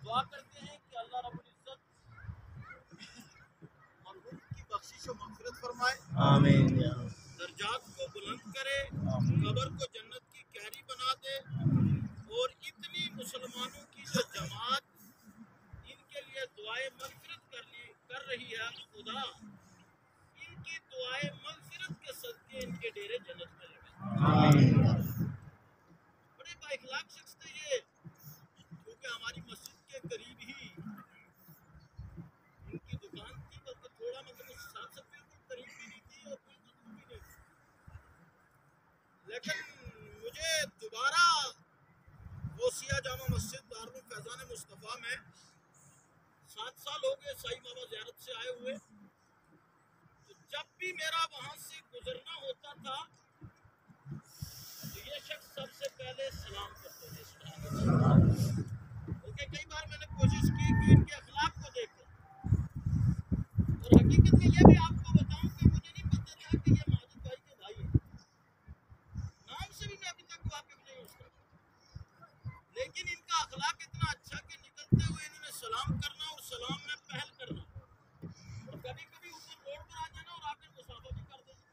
दुआ करते हैं कि अल्लाह रब्बुल इज्जत मरहूम की बख्शिश और मग़फ़िरत फरमाए, आमीन। दर्जात को बुलंद करे, कब्र को जन्नत की क्यारी बना दे, और इतनी मुसलमानों की जो जमात इनके लिए दुआए मग़फ़िरत कर रही है, खुदा इनकी दुआए मग़फ़िरत के सदके इनके डेरे जन्नत में लगे। बड़े बाइखलाक शख्स थे ये, क्योंकि हमारी मस्जिद के करीब ही इनकी दुकान थी, बल्कि थोड़ा मतलब साथ से बिल्कुल करीब भी नहीं थी और बिल्कुल दूर भी नहीं थी। लेकिन मुझे दोबारा गौसिया जामा मस्जिद दारुल फैज़ान मुस्तफ़ा में 7 साल हो गए साईं बाबा ज़ियारत से आए हुए। तो जब भी मेरा वहाँ से गुजरना होता था तो ये शख्स सबसे पहले सलाम करते थे। ओके, कई बार मैंने कोशिश की कि इनके अखलाक को देखूं, और हकीकत में ये भी आपको बताऊं कि मुझे नहीं पता था कि ये माजिद भाई के भाई हैं। नाम से भी मैं अभी तक वाकिफ नहीं हूं, लेकिन इनका अखलाक इतना अच्छा कि निकलते हुए इन्होंने सलाम करना और सलाम में पहल करना, और कभी कभी ऊपर रोड पर आ जाना और आकर मुसाफा भी कर देना।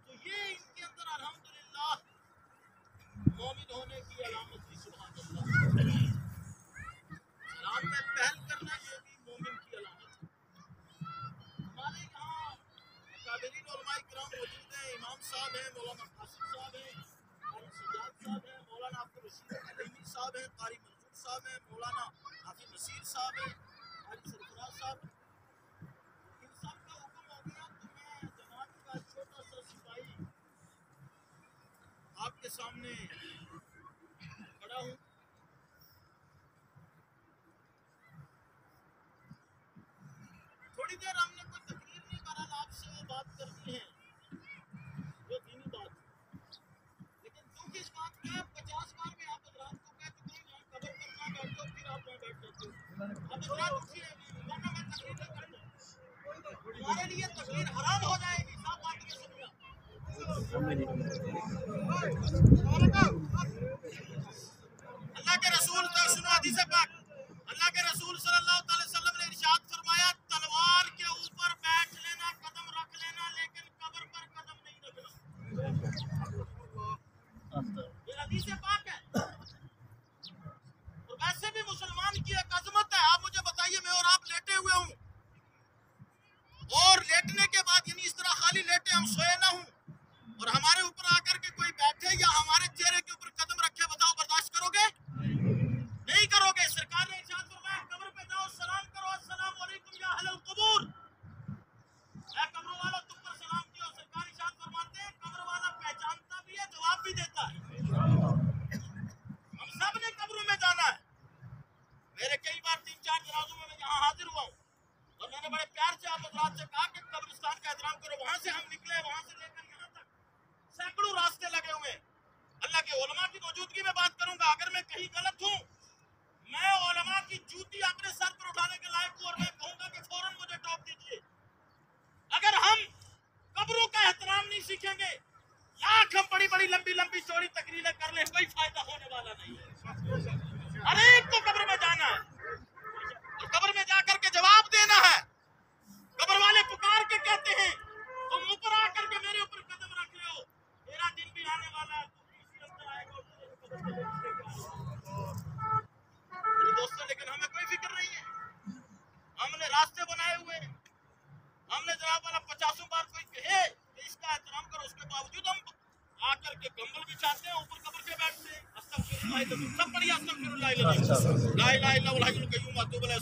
तो ये इनके अंदर अल्हम्दुलिल्लाह मोमिन होने की अलामत थी। सुभान अल्लाह, सलाम में पहल करना ये भी मोमिन की अलामत है। हमारे यहाँ अकाबिरीन उलमाए किराम मौजूद हैं। इमाम साहब हैं, मौलाना कासिम साहब हैं, कारी सज्जाद साहब हैं, मौलाना अब्दुल रशीद अलीमी साहब हैं, कारी मंजूर साहब हैं, मौलाना हाफिज नसीर साहब हैं, कारी सरफराज साहब। इन सब का हुक्म हो गया तो मैं जमात का छोटा सा सिपाही आपके सामने खड़ा हूँ। थोड़ी देर हमने कोई तकरीर नहीं, बहरहाल आपसे वो बात करनी है जो दीनी बात है। लेकिन दुख इस बात का 50 बार में आप हजरात को कह चुका हूँ यहाँ कब्र पर ना बैठो, फिर आप वहाँ बैठ जाते हो। अब हजरात उठिए, वरना मैं तकरीर नहीं करूँगा, तुम्हारे लिए तकरीर हराम हो जाएगी। साफ बात ये सुनिए। अल्लाह के रसूल तो सुनो हदीस पाक, अल्लाह के रसूल सल्लल्लाहु अलैहि वसल्लम ने इरशाद फरमाया, तलवार के ऊपर बैठ लेना, कदम रख लेना, लेकिन कब्र पर कदम नहीं रखना। ये हदीस पाक है। और वैसे भी मुसलमान की एक अजमत है। आप मुझे बताइए, मैं और आप लेटे हुए हूँ, और लेटने के बाद यानी इस तरह खाली लेटे, हम सोए ना हूँ, और हमारे ऊपर आकर के कोई बैठे या हमारे चेहरे के ऊपर कदम रखे, बताओ बर्दाश्त करोगे? नहीं करोगे। सरकार ने इरशाद फरमाया, कब्र पे जाओ, सलाम करो, अस्सलाम वालेकुम या अहलल कबूर। ऐ कब्र वाला, तुम पर सलाम किया। सरकार इरशाद फरमाते हैं, कब्र वाला पहचानता भी है, जवाब भी देता है। हम सब ने कब्रों में जाना है। मेरे कई बार 3-4 जनाजों में मैं यहाँ हाजिर हुआ हूँ, और मैंने बड़े प्यार से आप हजरात से कहा कि कब्रिस्तान का एहतराम करो। वहां से हम निकले, वहां से लेकर यहाँ तक सैकड़ों रास्ते लगे हुए। अल्लाह के उलमा की मौजूदगी में बात करूंगा। अगर मैं कहीं गलत हूँ, मैं उलमा की जूती अपने सर पर उठाने के लायक हूँ, और मैं कहूंगा कि फौरन मुझे टॉप दीजिए। अगर हम कब्रों का एहतराम नहीं सीखेंगे, लाख हम बड़ी बड़ी लंबी से बनाए हुए हैं। हमने जनाब वाला 50 बार कोई कहे कि इसका एहतराम करो, उसके बावजूद हम आकर के कंबल बिछाते हैं, ऊपर कब्र पे बैठते हैं। अस्तगफिरुल्लाह, सब बढ़िया अस्तगफिरुल्लाह, ला इलाहा इल्लल्लाह हुल कय्यूम व अतूबु इलैहि।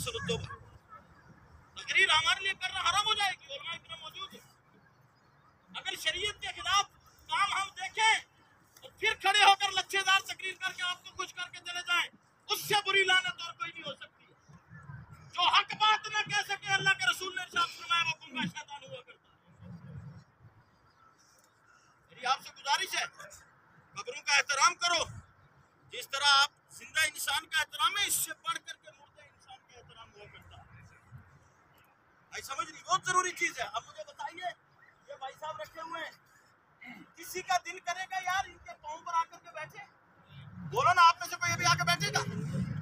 तकरीर हमारे लिए करना हराम हो जाएगी, उलमा इकराम मौजूद है। अगर शरीयत के खिलाफ काम हम देखें और फिर खड़े होकर लच्छेदार तकरीर करके आपको खुश करके चले जाएं, उससे बुरी लानत और कोई नहीं हो सकती है। जो हक बात न कह सके, अल्लाह के रसूल ने इरशाद फरमाया वो गुमराह शैतान हुआ करता है। मेरी आपसे गुजारिश है, कब्रों का एहतराम करो। जिस तरह आप जिंदा इंसान का एहतराम है, इससे बढ़ करके मुर्दे इंसान का एहतराम हुआ करता है। भाई समझनी बहुत जरूरी चीज है। अब मुझे बताइए, ये भाई साहब रखे हुए हैं, किसी का दिल करेगा यार इनके पांव पर आकर के बैठे? बोलो ना, आप में से कोई भी आकर बैठेगा?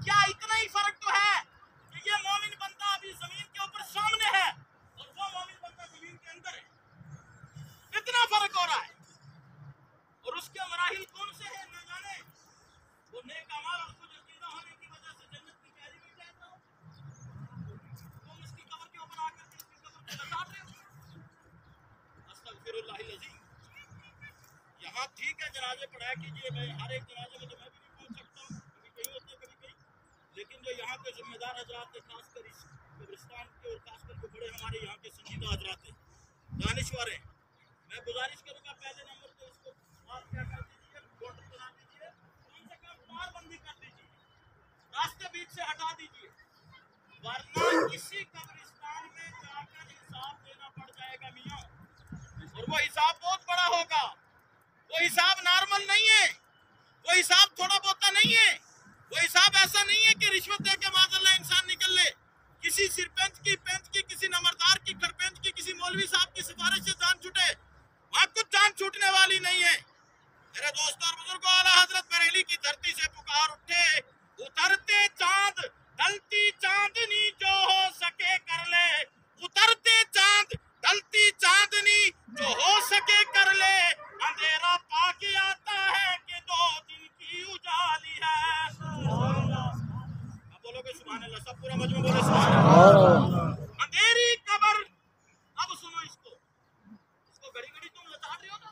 क्या इतना ही फर्क तो है कि ये मोमिन बंदा अभी जमीन के ऊपर सामने है और वो मोमिन बंदा जमीन के अंदर है? इतना फर्क हो रहा है। और उसके मराहिल कौन से हैं न जाने। वो नेक अमाल और कुछ अकीदा होने की वजह से जन्नत की कैदी में जाता हो, तुम इसकी कब्र के ऊपर आकर के इसकी कब्र पे लगा रहे हो। अस्तगफिरुल्लाह अज़ीम। यहाँ ठीक है जनाजे पढ़ाया कीजिए, मैं हर एक जनाजे में तो मैं भी नहीं पहुँच सकता हूँ, कभी कहीं होते कभी कहीं, लेकिन जो यहाँ के जिम्मेदार हजरात है, खासकर इस कब्रिस्तान के और खासकर जो बड़े हमारे यहाँ के संजीदा हजरात हैं, दानिश्वर हैं, मैं गुजारिश करूँगा पहले नंबर पे इसको आप क्या कर दीजिए, बॉर्डर बना दीजिए, कम से कम तारबंदी कर दीजिए, रास्ते बीच से हटा दीजिए, वरना इसी कब्रिस्तान में जाकर हिसाब देना पड़ जाएगा मियाँ। और वो हिसाब बहुत बड़ा होगा। वो हिसाब नॉर्मल नहीं है, वो हिसाब थोड़ा बहुत नहीं है, वो हिसाब ऐसा नहीं है कि रिश्वत दे के माज़अल्लाह इंसान निकल ले, किसी सिरपंच की, पेंच की, किसी नंबरदार की, खरपेंच की, किसी मौलवी साहब की सिफारिश से जान छूटे। वहाँ कुछ जान छूटने वाली नहीं है। मेरे दोस्तों और बुजुर्गों, आला हजरत बरेली की धरती से पुकार उठे, उतरते चांद ढलती चांदनी जो हो सके कर ले, उतरते चांद ढलती चांदनी जो हो सके कर ले, अंधेरा पाके आता है कि 2 दिन की उजाली है। अब बोलोगे सुभान अल्लाह, सब पूरा मजमा बोले सुभान अल्लाह। अंधेरी कब्र, अब सुनो इसको घड़ी घड़ी तुम लताड़ रहे हो ना।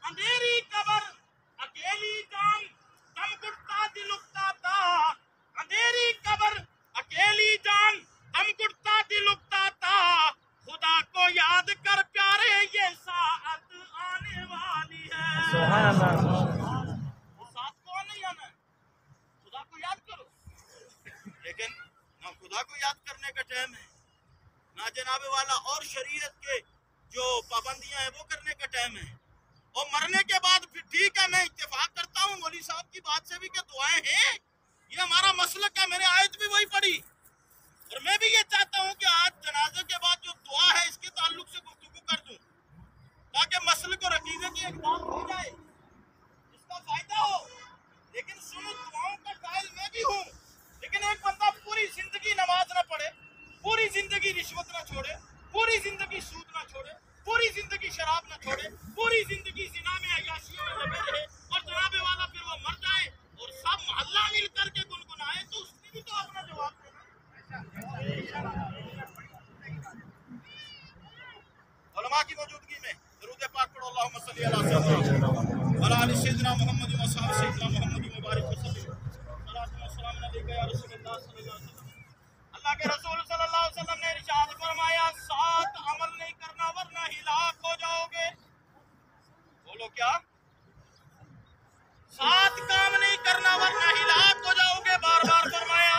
अंधेरी कब्र, अकेली जान, दम घुटता दिल उगता था। अंधेरी कब्र, अकेली जान, दम घुटता दिल उगता था। खुदा को याद कर प्यारे, ये साअत आने वाली है। सुभान अल्लाह। वो साथ को नहीं आना है, खुदा को याद करो। लेकिन ना खुदा को याद करने का टाइम है, ना जनाबे वाला और शरीयत के जो पाबंदियां हैं वो करने का टाइम है। और मरने के बाद फिर ठीक है, मैं इत्तेफाक करता हूँ मौलवी साहब की बात से भी कि दुआएं हैं, ये हमारा मसलक है, मैंने आयत भी वही पढ़ी। और मैं भी ये चाहता हूँ कि आज जनाजे के बाद जो दुआ है इसके ताल्लुक से गुफ्तगू कर दूं, ताकि मसलक और अकीदे की एक बात हो जाए, इसका फायदा हो। लेकिन सुनो, दुआओं का कायल मैं भी हूँ, लेकिन एक बंदा पूरी जिंदगी नमाज न पढ़े, पूरी जिंदगी रिश्वत न छोड़े, पूरी जिंदगी सूद न छोड़े, पूरी जिंदगी शराब न छोड़े, पूरी जिंदगी जिना में अय्याशियों में लगे रहे, और जनाबे वाला फिर वो मर जाए और सब मोहल्ला मिल करके गुनगुनाए, तो उसने भी तो अपना जवाब देना। उलमा की मौजूदगी में दरूद पाक पढ़ो, अल्लाहुम्मा सल्ली अला सय्यिदिना व अला आलि सय्यिदिना मुहम्मद व असहाबि सय्यिदिना मुहम्मद मुबारक वसल्लम। सल्लल्लाहु अलैहि या रसूलल्लाह सल्लल्लाहु अलैहि वसल्लम। अल्लाह के रसूल सल्लल्लाहु अलैहि वसल्लम ने इरशाद फरमाया, 7 अमल नहीं करना वरना हिलाक हो जाओगे। बोलो क्या? 7 काम नहीं करना वरना हिलाक हो जाओगे, बार बार फरमाया।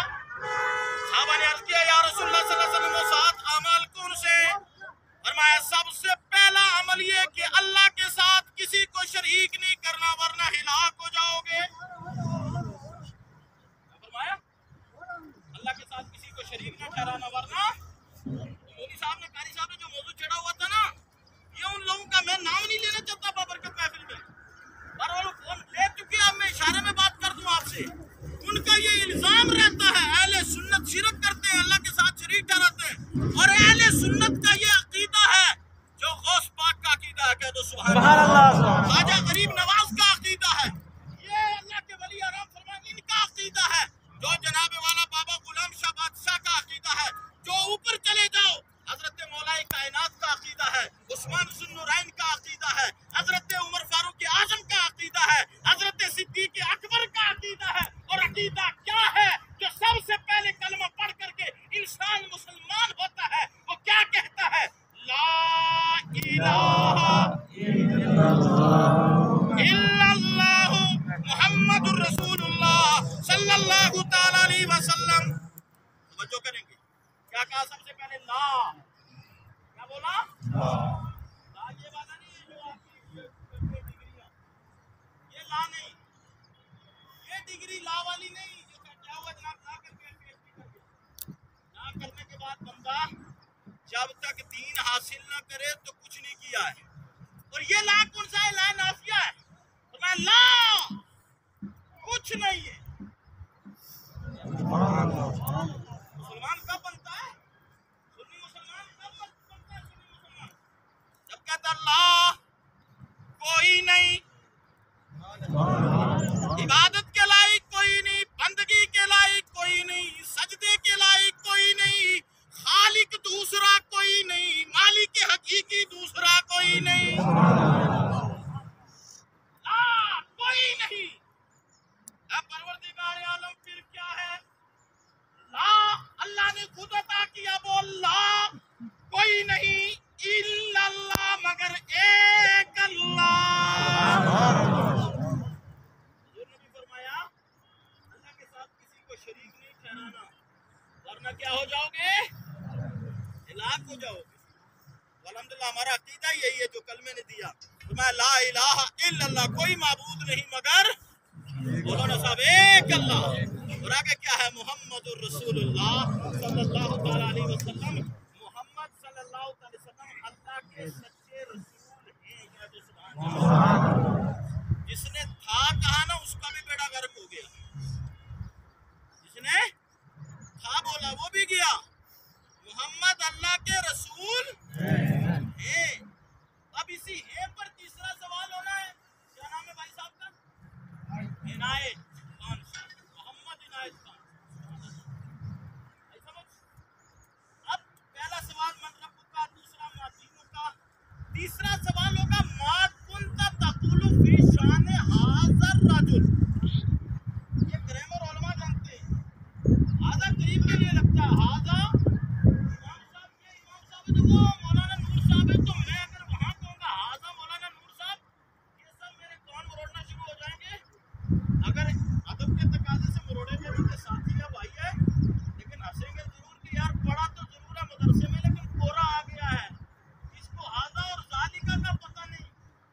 साहबा ने अर्ज किया, या रसूलल्लाह सल्लल्लाहु अलैहि वसल्लम, वो 7 अमल कौन से? फरमाया, सबसे पहला अमल ये कि अल्लाह के साथ किसी को शरीक नहीं करना वरना हिलाक हो जाओगे। फरमाया अल्लाह के साथ किसी को शरीक न ठहराना वरना। मोदी साहब ने, कारी साहब ने जो मौजूद चढ़ा हुआ था ना, ये उन लोगों का मैं नाम नहीं लेना चाहता बाबरकत महफिल में, पर वो लोग फोन ले चुके हैं। अब मैं इशारे में बात कर दूं आपसे, उनका ये इल्जाम रहता है अहले सुन्नत शिरक करते हैं, अल्लाह के साथ शरीक ठहराते हैं। और अहले सुन्नत का ये अकीदा है जो गौस पाक का अकीदा है, कह दो सुभान अल्लाह। ख्वाजा गरीब नवाज का अकीदा है, ये अल्लाह के वली आराम फरमान इनका अकीदा है। जो जनाबे वाला बाबा गुलाम शाह बादशाह का अकीदा है, जो ऊपर चले जाओ हासिल ना करे तो कुछ नहीं किया है। और ये ला कौन सा है? ला नाफिया है। तो मैं ला कुछ नहीं है। मुसलमान कब बनता है? सुन्नी मुसलमान कब बनता है? सुन्नी मुसलमान जब कहता अल्लाह कोई नहीं, इबादत के लायक कोई नहीं, बंदगी के लायक कोई नहीं, सजदे के लायक कोई नहीं, खालिक दूसरा कोई नहीं, मालिक हकीकी दूसरा कोई नहीं, कोई नहीं। परवरदिगार आलम फिर क्या है? ला अल्लाह ने खुद अता किया, वो अल्लाह कोई नहीं इल्लल्लाह मगर एक अल्लाह। हुजूर ने भी फरमाया अल्लाह के साथ किसी को शरीक नहीं ठहराना, वरना क्या हो जाओगे? हिलाक हो जाओगे। अल्हम्दुलिल्लाह हमारा अकीदा यही है जो कलमे ने दिया। तो मैं ला इलाहा इल्लल्लाह, कोई माबूद नहीं मगर, बोलो ना साहब, एक अल्लाह। और आगे क्या है? मुहम्मदुर रसूलुल्लाह सल्लल्लाहु तआला अलैहि वसल्लम, मोहम्मद सल्लल्लाहु अलैहि वसल्लम अल्लाह के सच्चे रसूल हैं। जिसने था कहा ना उसका भी बेड़ा गर्क हो गया, जिसने था बोला वो भी गया। मोहम्मद अल्लाह के रसूल हैं। अब इसी है पर तीसरा सवाल होना है। क्या नाम है भाई साहब का? इनायत खान साहब, मोहम्मद इनायत खान। समझ? अब पहला सवाल मन रब्बुक का, दूसरा मा दीनुक का, तीसरा सवाल होगा मा कुंता तकुलु फी शान हाज़र रजुल। ये ग्रामर उलमा जानते हैं। हाज़ा करीब के लिए लगता है, हाज़ा इमाम साहब के, इमाम साहब तो वो मौलाना नूर साहब है, तो मैं अगर वहां कहूंगा हाज़ा मौलाना नूर साहब, ये सब मेरे कान मरोड़ना शुरू हो जाएंगे। अगर अदब के तकाजे से मरोड़ेंगे उनके साथी है भाई है, लेकिन हंसेंगे जरूर कि यार पढ़ा तो जरूर है मदरसे में लेकिन कोरा आ गया है, इसको हाज़ा और ज़ालिका का पता नहीं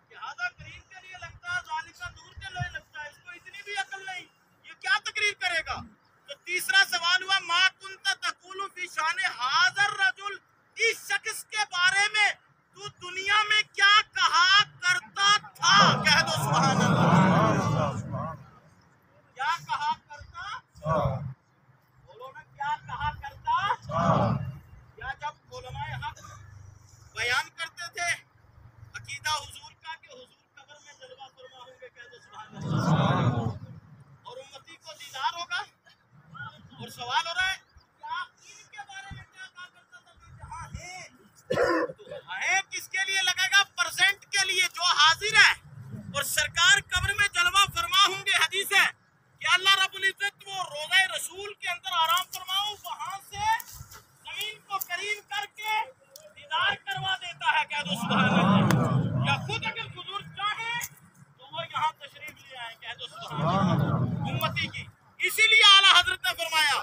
कि हाज़ा करीब के लिए लगता है, ज़ालिका दूर के लिए लगता है, इसको इतनी भी अकल नहीं, ये क्या तकरीर करेगा? तो तीसरा सवाल हुआ मा कुंता तकुलु फी शान हाज़र रजुल, इस शख्स के बारे में तू दुनिया में क्या कहा करता था? कह दो सुभान अल्लाह। क्या कहा करता? बोलो ना, क्या कहा करता? या जब उलमाए हक बयान करते थे अकीदा हुजूर का कि हुजूर कब्र में जलवा फरमा होंगे, कह दो सुभान अल्लाह, और उम्मती को दीदार होगा। और सवाल हो रहा है क्या इनके बारे में क्या कहा करता था? जो जहां है तो है किसके लिए लगेगा? प्रेजेंट के लिए जो हाजिर है। और सरकार कब्र में जलवा फरमा होंगे। हदीस है कि अल्लाह रब्बुल इज्जत वो रोज़ा रसूल के अंदर आराम फरमाओ, वहां से जमीन को करीम करके दीदार करवा देता है। कह दो सुभान अल्लाह। या खुद अगर हुजूर चाहे तो वो यहाँ तशरीफ ले आए। कह दो सुभान अल्लाह। उम्मती की इसीलिए आला हजरत ने फरमाया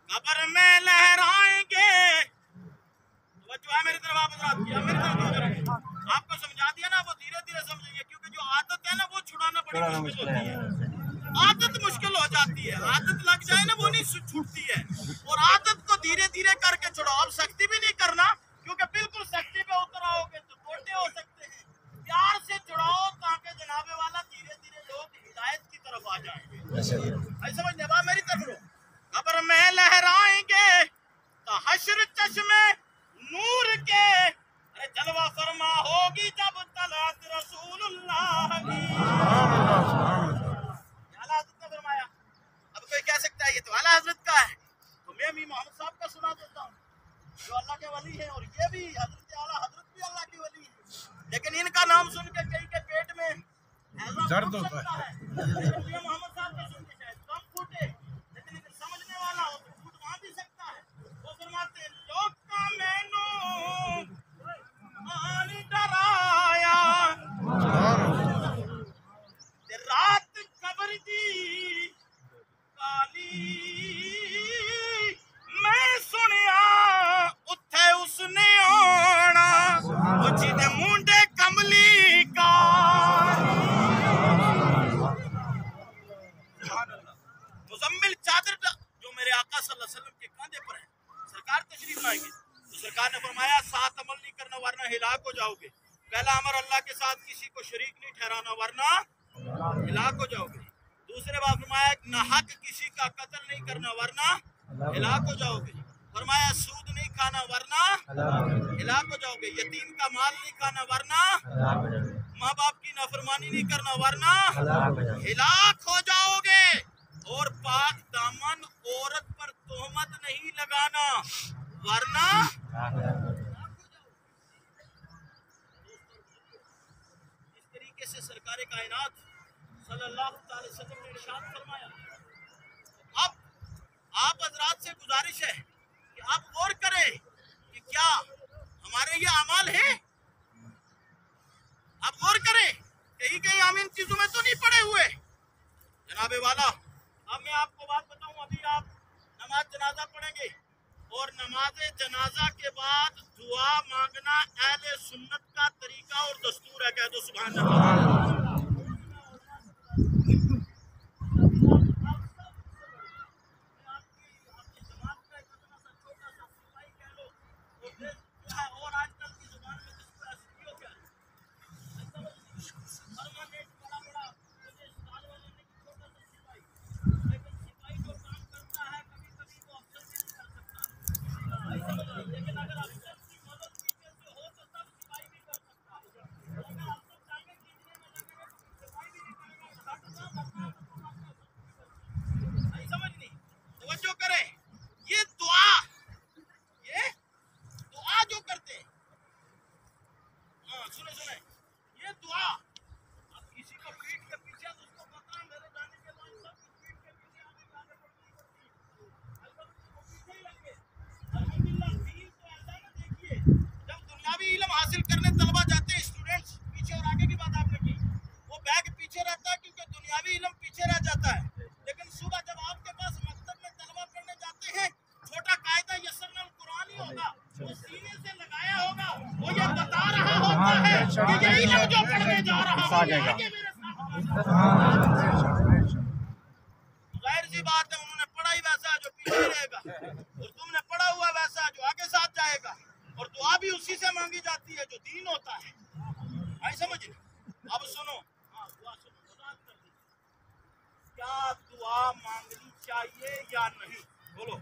कब्र में लहराएंगे। जो है मेरी तरफ आप हजरात किया, मेरी तरफ आपको समझा दिया ना, वो धीरे धीरे समझेंगे क्योंकि जो आदत है ना वो छुड़ाना बड़ी मुश्किल होती है। आदत मुश्किल हो जाती है, आदत लग जाए ना वो नहीं छूटती है। और आदत को धीरे धीरे करके छुड़ाओ। अब सख्ती भी नहीं करना क्योंकि बिल्कुल सख्ती पे उतर आओगे तो टोटे हो सकते हैं। प्यार से छुड़ाओ ताकि जनाबे वाला धीरे धीरे लोग हिदायत की तरफ आ जाएंगे। समझने बात मेरी तरफ। कब्र में लहराएंगे तो हश्र चश्मे नूर के, अरे जलवा फरमा होगी जब तलत रसूलुल्लाह की। आला हज़रत ने फरमाया। अब कोई कह सकता है ये तो आला हज़रत का है, तो मैं भी मोहम्मद साहब का सुना देता हूँ जो अल्लाह के वली हैं। और ये भी हज़रत आला हज़रत भी अल्लाह की वली है, लेकिन इनका नाम सुन के कई के पेट में दर्द होता है। मोहम्मद साहब का सुन के शायद कम फूटे, लेकिन अगर समझने वाला हो तो फूट वहां भी सकता है। वो फरमाते लोग का मैनू आनी डराया रात कब्र दी काली, मैं सुनिया उत्थे उसने आना जिदे मुंडे कमली का। ने फरमाया साथ अमल नहीं करना वरना हिलाक हो जाओगे। पहला अमर अल्लाह के साथ किसी को शरीक नहीं ठहराना वरना हिलाक हो जाओगे। दूसरे बात फरमाया नाहक किसी का कत्ल नहीं करना वरना हिलाक हो जाओगे। फरमाया सूद नहीं खाना वरना हिलाक हो जाओगे। यतीम का माल नहीं खाना वरना माँ बाप की नाफरमानी नहीं करना वरना हिलाक हो जाओगे। और पाक दामन औरत पर तोहमत नहीं लगाना वरना इस तरीके से सरकार कायनात सल्लल्लाहु अलैहि वसल्लम ने इरशाद फरमाया। अब आप हजरात से गुजारिश है कि आप गौर करें कि क्या हमारे ये अमाल है। आप गौर करें कहीं कहीं हम इन चीजों में तो नहीं पड़े हुए जनाबे वाला। अब मैं आपको बात बताऊं, अभी आप नमाज जनाजा पढ़ेंगे और नमाज जनाजा के बाद दुआ मांगना अहले सुन्नत का तरीका और दस्तूर है। कह दो सुभान अल्लाह। और आजकल की जुबान में जिसको एसपीओ क्या है, परमानेंट बड़ा बड़ा साल वाले नहीं, छोटा सा सिपाही। लेकिन सिपाही जो काम करता है कभी कभी वो अफसर भी नहीं कर सकता। लेकिन अगर अफसर की मदद पीछे से हो तो तब सिपाही भी कर सकता है। अगर अफसर टांगे खींचने में लगे तो सिपाही भी नहीं करेगा। नहीं समझ नहीं, तवज्जो करें। ये दुआ जो करते हैं, हाँ सुने सुने, ये दुआ अब किसी को पीठ के पीछे तो उसको पता है मेरे जाने के बाद सब पीठ के पीछे आगे बढ़नी पड़ती है। अगर उसको पीछे ही लगे अल्हम्दुलिल्लाह। दीन तो ऐसा ना देखिए, जब दुनियावी इल्म हासिल करने तलबा जाते हैं स्टूडेंट्स, पीछे और आगे की बात आपने की, वो बैग पीछे रहता है क्योंकि दुनियावी इल्म पीछे रह जाता है। लेकिन सुबह जब आपके पास मकतब में तलबा पढ़ने जाते हैं, छोटा कायदा यसरना कुरान ही होगा, वो सीने से लगाया होगा, वो ये बता रहा होता है कि यही लोग जो पढ़ने जा रहा है आगे मेरे साथ। जाहिर सी बात है उन्होंने पढ़ा ही वैसा जो पीछे रहेगा और तुमने पढ़ा हुआ वैसा जो आगे साथ जाएगा। और दुआ भी उसी से मांगी जाती है जो दीन होता है। आई समझ। अब सुनो, हाँ दुआ सुनो, क्या दुआ मांगनी चाहिए या नहीं? बोलो।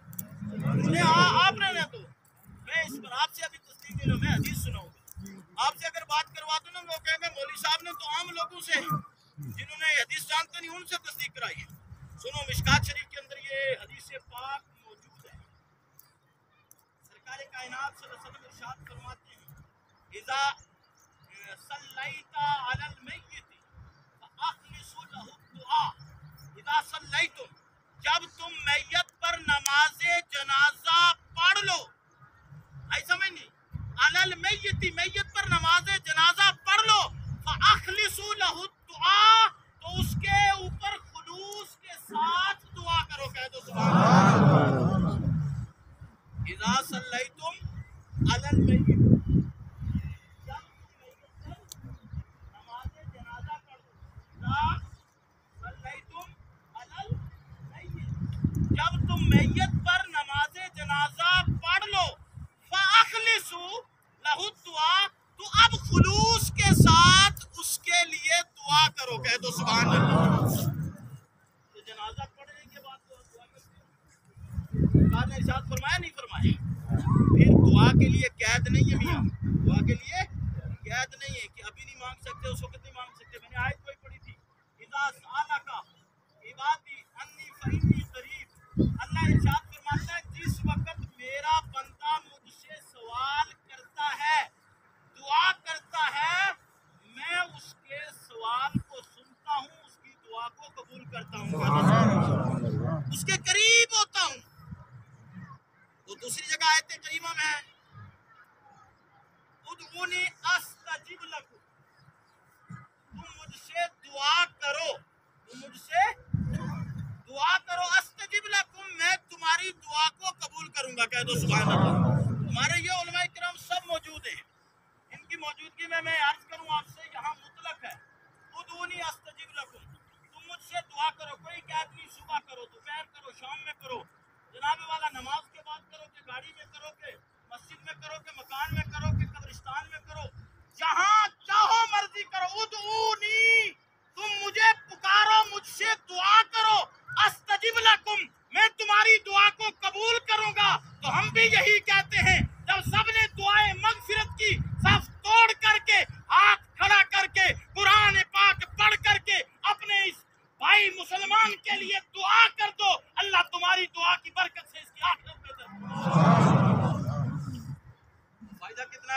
आपने ना तो मैं इस पर आपसे अभी तस्दीक नहीं लूं, मैं हदीस सुनाऊंगा। आपसे अगर बात करवा दूं ना वो कहेंगे मौलवी साहब ने तो आम लोगों से जिन्होंने हदीस जानते नहीं उनसे तस्दीक कराई है। सुनो, मिशकात शरीफ के अंदर ये हदीस पाक मौजूद है। सरकार कायनात सल्लल्लाहु अलैहि वसल्लम इरशाद फरमाते हैं इज़ा सल्लैता अलल मय्यित फअखलिसु लहु दुआ। इज़ा सल्लैतुम, जब तुम मैयत पर नमाज़े जनाजा पढ़ लो, आई समझ नहीं, अलल मय्यती, मैयत पर नमाज़े जनाजा पढ़ लो, फअखलिसु लहु दुआ, तो उसके ऊपर खुलूस के साथ दुआ करो। कह दो सुभान अल्लाह। इज़ा सल्लैतुम अलल मय्यत, जब तुम मैयत पर नमाज़े जनाजा पढ़ लो, इज़ा सल्लैतुम अलल मय्यत, जब तुम मैयत पर नमाज़े जनाजा पढ़ लो, फअखलिसु लहु दुआ, तो अब खुलूस के साथ उसके लिए दुआ करो। कह दो सुभान अल्लाह। तो जनाजा पढ़ने के बाद दुआ करते हो, सरकार ने इरशाद फरमाया नहीं फरमाया? फिर दुआ के लिए कैद नहीं है मियां, दुआ के लिए कैद नहीं है कि अभी नहीं मांग सकते, उस वक्त नहीं मांग सकते। मैंने आयत कोई पढ़ी थी, इज़ा सअलका इबादी अन्नी फइन्नी करीब। अल्लाह इरशाद फरमाता है जिस वक्त मेरा बंदा मुझसे सवाल करता है, दुआ करता है, मैं उसके सवाल को सुनता हूँ, उसकी दुआ को कबूल करता हूँ, उसके करीब होता हूँ। वो दूसरी जगह आयत करीमा में है उदउनी अस्तजिब लकुम, तुम मुझसे दुआ करो, तुम मुझसे दुआ करो, अस्तजिब लकुम, मैं तुम्हारी दुआ को कबूल करूंगा। कह दो सुभान अल्लाह। हमारे ये उलमा किराम सब मौजूद हैं, इनकी मौजूदगी में मैं अर्ज करूं आपसे, यहाँ मुतलक है उदउनी अस्तजिब लकुम, तुम मुझसे दुआ करो। कोई कैद नहीं, सुबह करो, दोपहर करो, शाम में करो, जनाबे वाला नमाज के बाद करो, कि गाड़ी में करो, कि मस्जिद में करो, कि मकान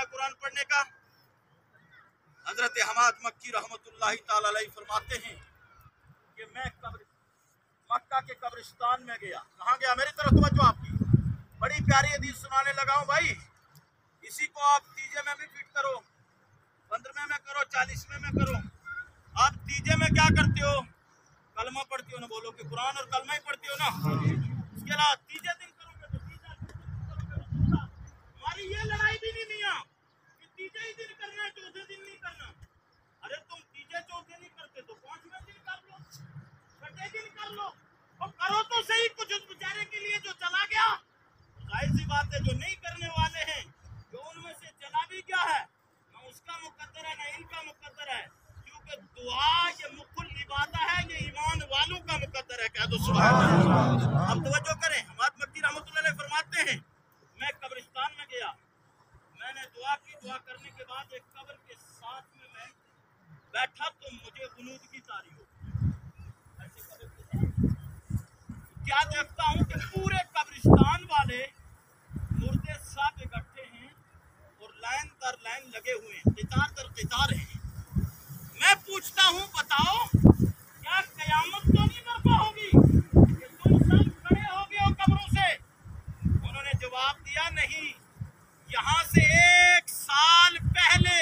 है कुरान पढ़ने का। हजरत हमाद मक्की रहमतुल्लाहि ताला अलैहि फरमाते हैं कि मैं मक्का के कब्रिस्तान में गया। कहाँ गया? मेरी तरफ तवज्जो आपकी। बड़ी प्यारी हदीस सुनाने लगा हूँ भाई। इसी को आप तीजे में भी फिट करो, 15वें में करो, 40वें में करो। आप तीजे में क्या करते हो? कलमा पढ़ते हो ना, बोलो कि कुरान और कलमा ही पढ़ते हो ना। इसके अलावा तीजे दिन करोगे तो तीजा करोगे। हमारी ये लड़ाई भी नहीं मियां कि तीजे ही दिन करना है, चौथे दिन नहीं करना। अरे तुम तीजे चौथे नहीं करते तो 5वें दिन कर लो, 6ठे दिन कर लो, और करो तो सही। कुछ उस बेचारे के लिए जो चला गया, जाहिर सी बात है जो नहीं करने वाले हैं, जो उनमें से चला भी गया है, ना उसका मुकद्दर है ना इनका मुकद्दर है, क्योंकि दुआ ये मुकुल इबादत है, ये ईमान वालों का मुकद्दर है। कह दो सुभान अल्लाह। अब तवज्जो करें, हमाद मक्की रहमतुल्लाह अलैह फरमाते हैं मैं कब्रिस्तान में गया, मैंने दुआ की। दुआ करने के बाद एक कब्र के साथ में मैं बैठा तो मुझे गुनूद की तारी हो। ऐसे कब्र के साथ क्या देखता हूँ कि पूरे कब्रिस्तान वाले मुर्दे सब इकट्ठे हैं और लाइन दर लाइन लगे हुए हैं, कितार दर कितार हैं। मैं पूछता हूँ बताओ क्या कयामत तो नहीं बर्पा होगी कि तुम सब खड़े हो गए हो कब्रों से? उन्होंने जवाब दिया नहीं। यहाँ से 1 साल पहले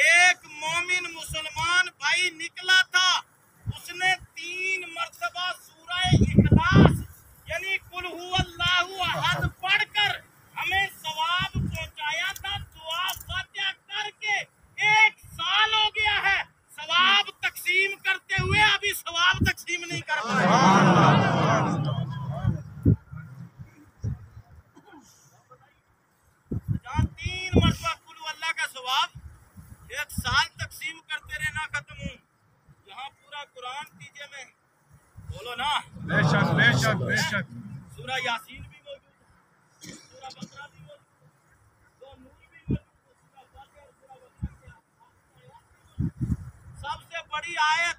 एक मोमिन मुसलमान भाई निकला था, उसने 3 मरतबा सूरह इखलास यानी कुल हुवल्लाहु अहद पढ़कर हमें सवाब पहुंचाया था। दुआ फातिहा करके 1 साल हो गया है सवाब तकसीम करते हुए, अभी सवाब तकसीम नहीं कर पाए। जहाँ 3 मरतबा कुल अल्लाह का सवाब 1 साल तकसीम करते रहना खत्म हूँ, यहाँ पूरा कुरान तीजे में बोलो ना। बेशक बेशक बेशक। सूरह यासीन भी मौजूद है, सूरह बकरा भी मौजूद है, सूरह नूर भी मौजूद है, सूरह फातिहा और सूरह बकरा की सबसे बड़ी आयत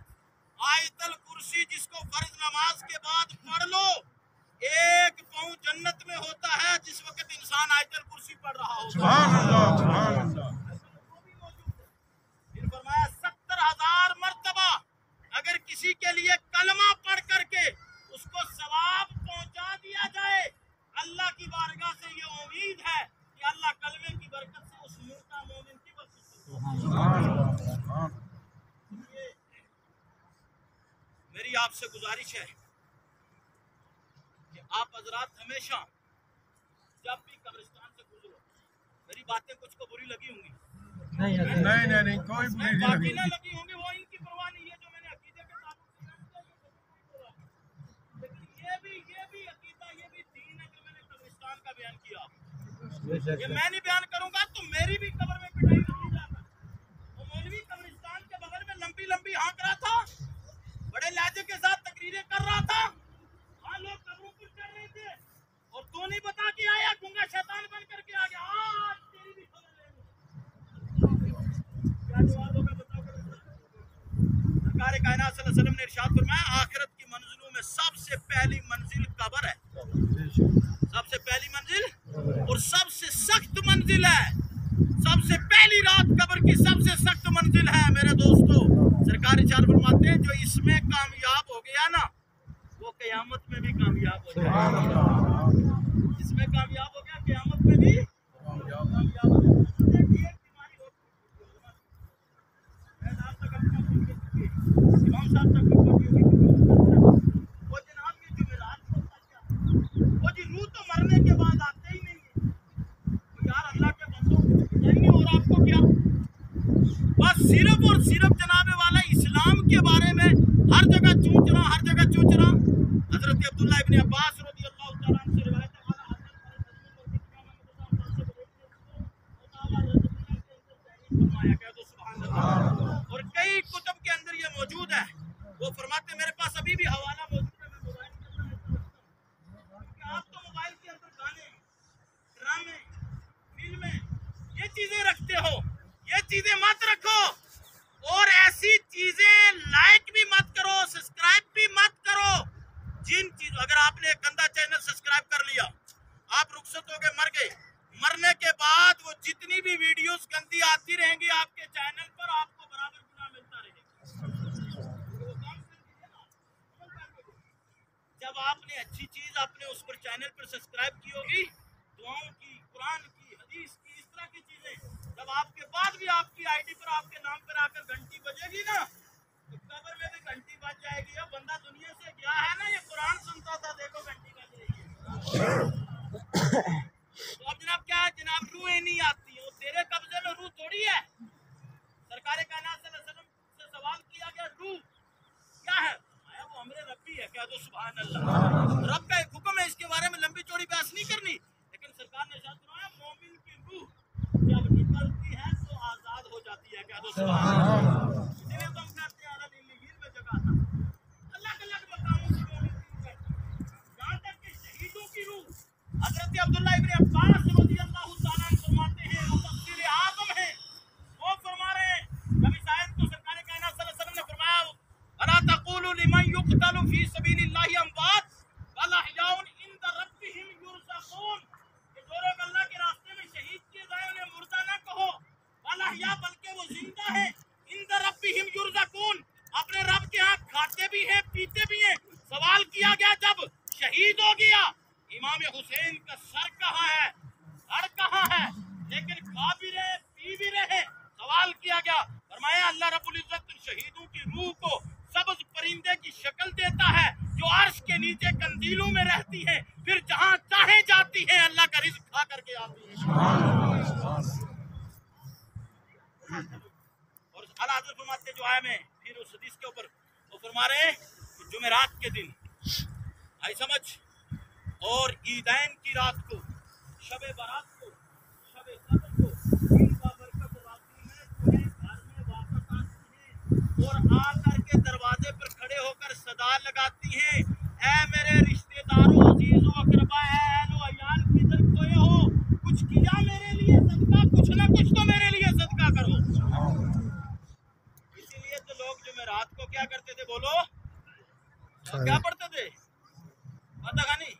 आयतल कुर्सी, जिसको फर्ज नमाज के बाद पढ़ लो 1 पाँव जन्नत में होता है जिस वक्त इंसान आयतल कुर्सी पढ़ रहा हो। सुभान अल्लाह सुभान अल्लाह। फिर फरमाया 70,000 मर्तबा अगर किसी के लिए कलमा पढ़ करके उसको सवाब पहुंचा दिया जाए, अल्लाह की बारगाह से ये उम्मीद है कि अल्लाह कलमे की बरकत से उस मोटा मोमिन की बरकत। मेरी आपसे गुजारिश है कि आप हजरात हमेशा जब भी कब्रिस्तान से गुजरो, मेरी बातें कुछ को बुरी लगी होंगी, नहीं कोई बुरी नहीं लगी होंगी, वो इनकी परवाह नहीं है जो मैंने अकीदे के ताल्लुक से, लेकिन ये भी अकीदा, ये भी दीन है जो मैंने कब्रिस्तान का बयान किया। ये मैं नहीं बयान करूंगा तो मेरी भी कब्र में पिटाई नहीं जाता। वो मौलवी कब्रिस्तान के बगल में लंबी लंबी हाँक रहा था, बड़े लहजे के साथ तकरीरें कर रहा था, वहाँ लोग कब्रों पर चढ़ रहे थे और तू नहीं बता के आया, गूंगा शैतान बन करके आ गया, आज तेरी भी खबर लेनी। क्या जवाब होगा बताओ? सरकार कायनात सल्लल्लाहु अलैहि वसल्लम ने इरशाद फरमाया आखिरत की मंजिलों में सबसे पहली मंजिल कब्र है, सबसे पहली मंजिल और सबसे सख्त मंजिल है। सबसे पहली रात कब्र की सबसे सख्त मंजिल है मेरे दोस्तों। सरकार इरशाद फरमाते हैं जो इसमें कामयाब हो गया ना वो क़यामत में भी कामयाब हो जाएगा। इसमें कामयाब हो गया क़यामत में भी कामयाब हो जाएगा। इमाम साहब तक वो जनाब ये जुमेरात होता क्या, वो जी रूह तो मरने के बाद आते ही नहीं है। तो यार अल्लाह के बंदों नहीं, और आपको क्या बस सिर्फ और सिर्फ जनाबे वाला इस्लाम के बारे में हर जगह चूचना, हर जगह चूचना। हजरत अब्दुल्लाह इब्न अब्बास रज़ियल्लाहु तआला अन्हु से रिवायत है और कई कुतुब के अंदर ये मौजूद है। वो फरमाते मेरे पास अभी भी हवाला मौजूद है, मैं मोबाइल के अंदर क्योंकि आप तो मोबाइल के अंदर गाने, ड्रामे, फिल्में ये चीजें रखते हो, ये चीजें मत रखो और ऐसी चीजें लाइक भी मत करो, सब्सक्राइब भी मत करो। जिन चीजों अगर आपने एक गंदा चैनल सब्सक्राइब कर लिया, आप रुखसत हो गए, मर गए, मरने के बाद वो जितनी भी वीडियोस गंदी आती रहेंगी आपके चैनल पर, आपको बराबर गुनाह मिलता रहेगा। जब आपने अच्छी चीज आपने उस पर चैनल पर सब्सक्राइब की होगी, दुआओं की, कुरान की, हदीस की, इस तरह की चीजें, जब आपके बाद भी आपकी आईडी पर आपके नाम पर आकर घंटी बजेगी ना, तो कब्र में भी घंटी बज जाएगी। अब बंदा दुनिया से गया है ना, ये कुरान सुनता था, देखो घंटी बज रही है। तो अब जनाब क्या है, जनाब रूह नहीं आती है, वो तेरे कब्जे में रूह थोड़ी है। सरकार कायनात सल्लल्लाहु अलैहि वसल्लम से सवाल किया गया, रूह क्या है? वो हमरे रब्बी है। क्या? तो सुभान अल्लाह, रब का एक हुक्म है, इसके बारे में लंबी चौड़ी बहस नहीं करनी, लेकिन सरकार ने इरशाद फरमाया मोमिन की रूह जब निकलती है तो आजाद हो जाती है। क्या? तो सुभान अल्लाह। इसलिए तो हम कहते हैं अल्लाह इल्लीन में जगह था, अलग-अलग मकामों की मोमिन की रूह है, यहां तक कि शहीदों की रूह। हजरत अब्दुल्लाह इब्न अब्बास रज़ियल्लाहु ताला अन्हु फरमाते हैं, वो तफसीर आज़म है, वो फरमा रहे हैं, जब इस आयत को सरकार कायनात सल्लल्लाहु अलैहि वसल्लम ने फरमाया, अला तक़ूलू लिमन युक़तलु फ़ी सबीलिल्लाहि अमवात बल अहयाउन इंद रब्बिहिम युरज़क़ून, कि जो लोग अल्लाह के रास्ते में शहीद किए जाए उन्हें मुर्दा ना कहो, बल अहया, बल्कि वो जिंदा है, इंद रब्बिहिम युरज़क़ून, अपने रब के यहाँ खाते भी हैं, पीते भी हैं। सवाल किया गया, जब शहीद हो गया इमाम हुसैन का सर कहाँ है, धड़ कहाँ है, लेकिन खा भी रहे, पी भी रहे। सवाल किया गया, फरमाया अल्लाह रब्बुल इज्जत शहीदों की रूह को सब्ज परिंदे की शक्ल देता है, जो अर्श के नीचे कंदीलों में रहती है, फिर जहाँ चाहे जाती है, अल्लाह का रिज़्क खा करके आती है। और आला हज़रत फरमाते जो आया में फिर उस हदीस के ऊपर वो फरमा रहे हैं कि जुमेरात के दिन आई समझ, और ईदैन की रात को, शबे बारात को, शबे कद्र को, इन बाबरकत राती में तुम्हें घर में वापस आती हैं और आकर के दरवाजे पर खड़े होकर सदा लगाती हैं, ऐ मेरे रिश्तेदारों, अजीजों, अकरबा, अहलो अयाल, किधर कोई हो, कुछ किया मेरे लिए सदका, कुछ ना कुछ तो मेरे लिए सदका करो। इसीलिए तो लोग जुमेरात को क्या करते थे, बोलो क्या पढ़ते थे, पता नहीं?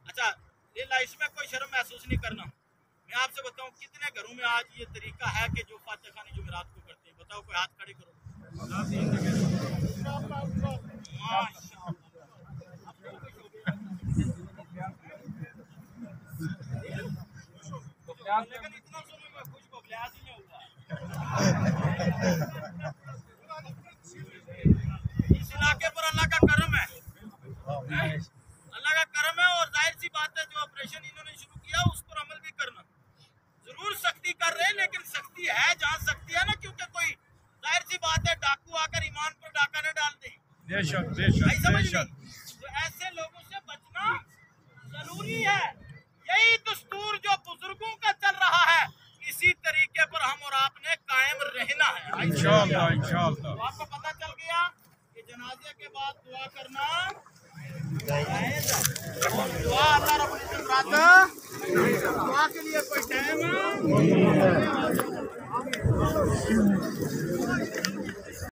अच्छा, इसमें कोई शर्म महसूस नहीं करना। मैं आपसे बताऊं, कितने घरों में आज ये तरीका है कि जो फातिहा खानी जुमेरात को करते हैं, बताओ, कोई हाथ खड़े करो। लेकिन इतना समय में खुश को लिहाज ही नहीं हुआ। इस इलाके पर अल्लाह का करम है, अल्लाह का करम है, और जाहिर सी बात है जो ऑपरेशन इन्होंने शुरू किया उस पर अमल भी करना। जरूर सख्ती कर रहे हैं, लेकिन सख्ती है जहाँ सख्ती है ना, क्योंकि कोई जाहिर सी बात है डाकू आकर ईमान पर डाका न डाल दे, तो ऐसे लोगों से बचना जरूरी है। यही दस्तूर जो बुजुर्गों का चल रहा है, इसी तरीके पर हम और आपने कायम रहना है इंशाअल्लाह। तो आपको पता चल गया कि जनाजे के बाद दुआ करना, दुआ अल्लाह रब्बुल इज्जत राता, दुआ के लिए कोई टाइम